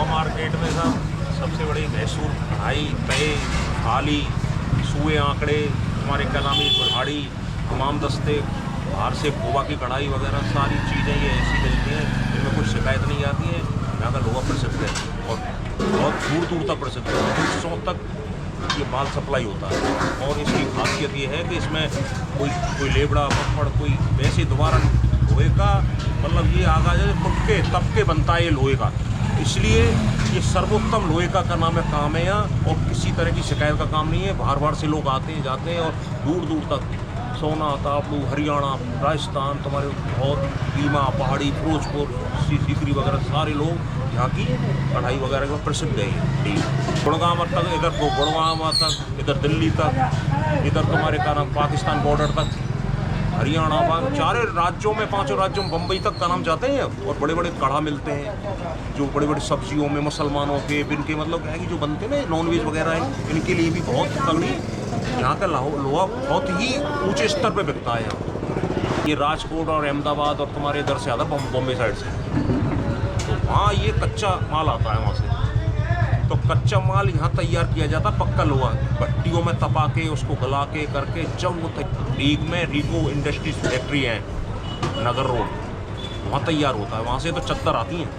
लोहा मार्केट में साहब सबसे बड़ी मैसूर कढ़ाई, तय, थाली, सुए आंकड़े, हमारे क्या नाम है कुल्हाड़ी, हमाम दस्ते, बाहर से खोवा की कढ़ाई वगैरह सारी चीज़ें ये ऐसी मिलती हैं जिनमें कुछ शिकायत नहीं आती है। यहाँ का लोहा प्रसिद्ध है और बहुत दूर दूर तक प्रसिद्ध है, हिस्सों तक ये माल सप्लाई होता है। और इसकी खासियत ये है कि इसमें कोई लेबड़ा पत्थर कोई वैसे दोबारा लोहे का मतलब ये आगा जाए टुट के तब के बनता है ये लोहे का, इसलिए ये सर्वोत्तम लोहे का नाम है काम है यहाँ। और किसी तरह की शिकायत का काम नहीं है। बाहर बाहर से लोग आते हैं जाते हैं और दूर दूर तक सोना, तापड़ू, हरियाणा, राजस्थान, तुम्हारे बहुत बीमा, पहाड़ी, फिरोजपुर, सीकरी वगैरह सारे लोग यहाँ की कढ़ाई वगैरह का प्रसिद्ध है। गुड़गांव तक, इधर गुड़गांव तक, इधर दिल्ली तक, इधर तुम्हारे का नाम पाकिस्तान बॉर्डर तक, हरियाणा, चारे राज्यों में, 5 राज्यों में, बम्बई तक का नाम जाते हैं। और बड़े बड़े कढ़ा मिलते हैं जो बड़े बड़े सब्जियों में मुसलमानों के इनके मतलब है कि जो बनते हैं ना नॉनवेज वगैरह है, इनके लिए भी बहुत तगड़ी यहाँ का लोहा बहुत ही ऊंचे स्तर पे बिकता है यहाँ। ये राजकोट और अहमदाबाद और तुम्हारे इधर से आता है बॉम्बे साइड से, तो वहाँ ये कच्चा माल आता है वहाँ से। तो कच्चा माल यहाँ तैयार किया जाता है, पक्का लोहा भट्टियों में तपा के उसको गला के करके जब वो रीग में रीगो इंडस्ट्रीज फैक्ट्री है नगर रोड, वहाँ तैयार होता है। वहाँ से तो चद्दर आती हैं,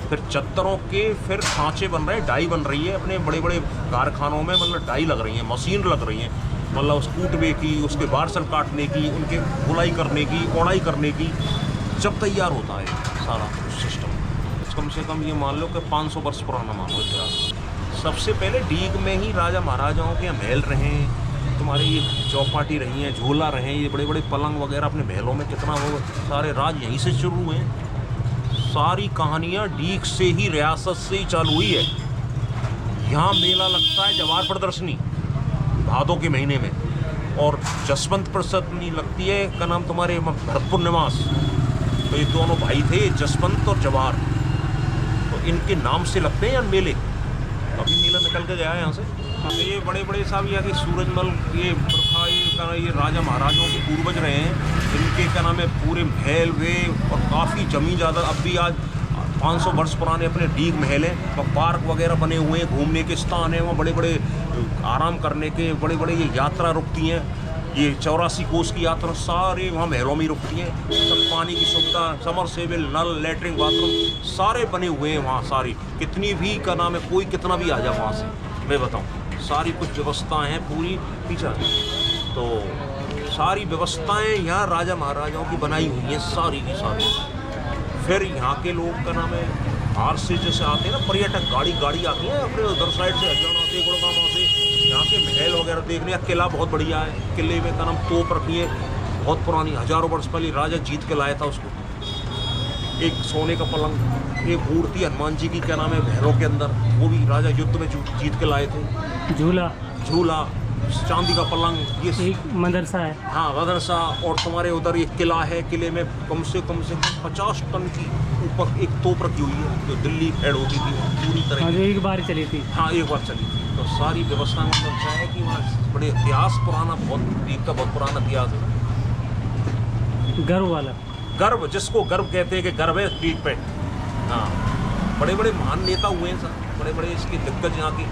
फिर चद्दरों के फिर सांचे बन रहे हैं, डाई बन रही है अपने बड़े बड़े कारखानों में, मतलब डाई लग रही है, मशीन लग रही है, मतलब उस कूटने की, उसके बारसल काटने की, उनके बुलाई करने की, ओढ़ाई करने की, जब तैयार होता है सारा सिस्टम। कम से कम ये मान लो कि 500 वर्ष पुराना मान लो इतिहास। सबसे पहले डीग में ही राजा महाराजाओं के महल रहे, तुम्हारे ये चौपाटी रही हैं, झूला रहे, ये बड़े बड़े पलंग वगैरह अपने महलों में कितना वो सारे राज यहीं से शुरू हुए हैं। सारी कहानियाँ डीग से ही, रियासत से ही चालू हुई है। यहाँ मेला लगता है जवार प्रदर्शनी भादों के महीने में, और जसवंत प्रदर्शनी लगती है का नाम तुम्हारे भरतपुर निवास। तो ये दोनों भाई थे जसवंत और जवार, तो इनके नाम से लगते हैं यार मेले। अभी मेला निकल के गया है यहाँ से। तो ये बड़े बड़े साहब यहाँ के सूरजमल, ये प्रथा, ये राजा महाराजाओं के पूर्वज रहे हैं, इनके क्या नाम है पूरे महल वे और काफ़ी जमी ज़्यादा। अब भी आज 500 वर्ष पुराने अपने डीग महल हैं, वहाँ पार्क वगैरह बने हुए हैं, घूमने के स्थान हैं, वहाँ बड़े बड़े आराम करने के बड़े बड़े ये यात्रा रुकती हैं। ये 84 कोस की यात्रा सारे वहाँ महलों में रुकती हैं। सब पानी की सुविधा, समरसेबल, नल, लैट्रिन, बाथरूम सारे बने हुए हैं वहाँ। सारी कितनी भी का नाम है, कोई कितना भी आ जाए वहाँ से, मैं बताऊँ, सारी कुछ व्यवस्थाएं हैं पूरी पीछा। तो सारी व्यवस्थाएं यहाँ राजा महाराजाओं की बनाई हुई हैं सारी की सारी। फिर यहाँ के लोग का नाम है बाहर से जैसे आते हैं ना पर्यटक, गाड़ी आती है अपने उधर साइड से, हरियाणा से, गुड़गांव से, यहाँ के महल वगैरह देखने। किला बहुत बढ़िया है, किले में का नाम तोप रखी है बहुत पुरानी, हजारों वर्ष पहले राजा जीत के लाया था उसको। एक सोने का पलंग, एक मूर्ति हनुमान जी की क्या नाम है महलों के अंदर, वो भी राजा युद्ध में जीत के लाए थे। झूला, चांदी का पलंग, ये एक मदरसा है। हाँ मदरसा। और तुम्हारे उधर एक किला है, किले में कम से कम 50 टन की ऊपर एक तोप रखी हुई है जो दिल्ली हेड होती थी पूरी तरह। हाँ, जो एक बार चली थी। हाँ एक बार चली थी। तो सारी व्यवस्था मतलब क्या है कि वहाँ बड़े इतिहास पुराना, बहुत पुराना इतिहास है। गर्व वाला, गर्व जिसको गर्व कहते हैं कि गर्व है पीठ पे। हाँ बड़े बड़े महान नेता हुए हैं सर, बड़े बड़े इसके दिग्गज यहाँ के